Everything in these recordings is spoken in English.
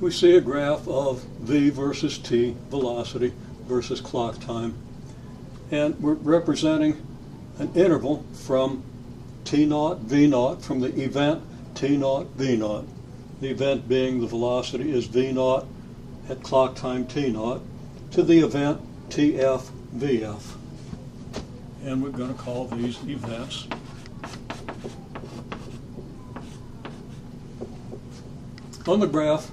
we see a graph of v versus t, velocity versus clock time. And we're representing an interval from t naught, v naught, from the event t naught, v naught. The event being the velocity is v naught at clock time t naught, to the event tf, vf. And we're going to call these events. On the graph,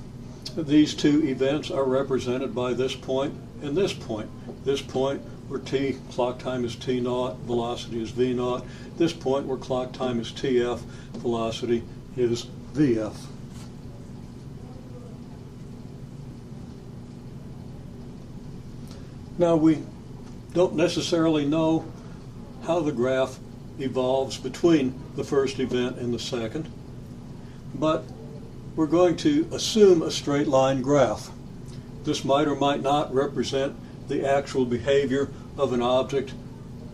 these two events are represented by this point and this point. This point where t, clock time is t naught, velocity is v naught. This point where clock time is tf, velocity is vf. Now we don't necessarily know how the graph evolves between the first event and the second, but we're going to assume a straight line graph. This might or might not represent the actual behavior of an object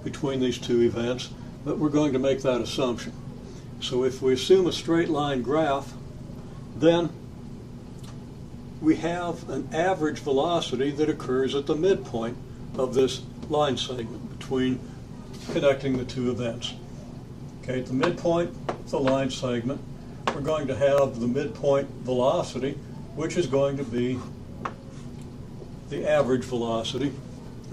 between these two events, but we're going to make that assumption. So if we assume a straight line graph, then we have an average velocity that occurs at the midpoint of this line segment between connecting the two events. Okay, at the midpoint of the line segment, we're going to have the midpoint velocity, which is going to be the average velocity,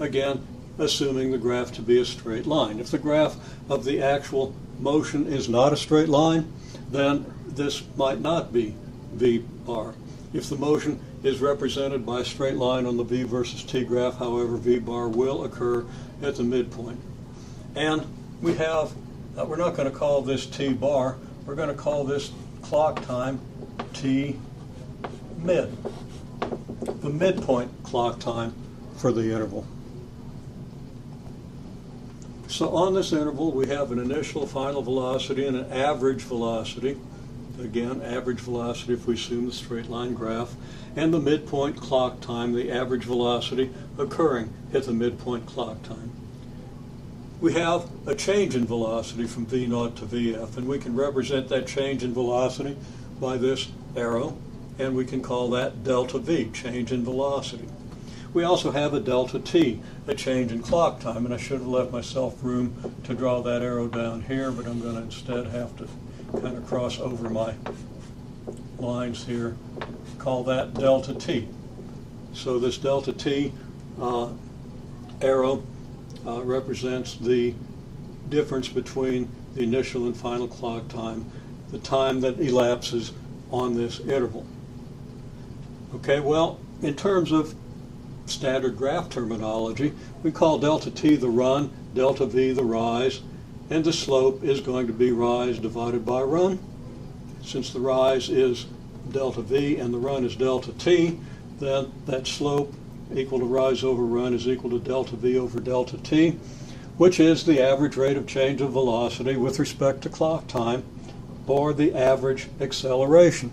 again, assuming the graph to be a straight line. If the graph of the actual motion is not a straight line, then this might not be v bar. If the motion is represented by a straight line on the v versus t graph, however, v bar will occur at the midpoint. And we have, we're not going to call this t bar, we're going to call this clock time t mid, the midpoint clock time for the interval. So on this interval we have an initial final velocity and an average velocity. Again, average velocity if we assume the straight line graph, and the midpoint clock time, the average velocity occurring at the midpoint clock time. We have a change in velocity from v naught to vf, and we can represent that change in velocity by this arrow, and we can call that delta v, change in velocity. We also have a delta t, a change in clock time, and I should have left myself room to draw that arrow down here, but I'm going to instead have to kind of cross over my lines here, call that delta t. So this delta t arrow represents the difference between the initial and final clock time, the time that elapses on this interval. Okay, well, in terms of standard graph terminology, we call delta t the run, delta v the rise, and the slope is going to be rise divided by run. Since the rise is delta v and the run is delta t, then that slope equal to rise over run is equal to delta v over delta t, which is the average rate of change of velocity with respect to clock time, or the average acceleration.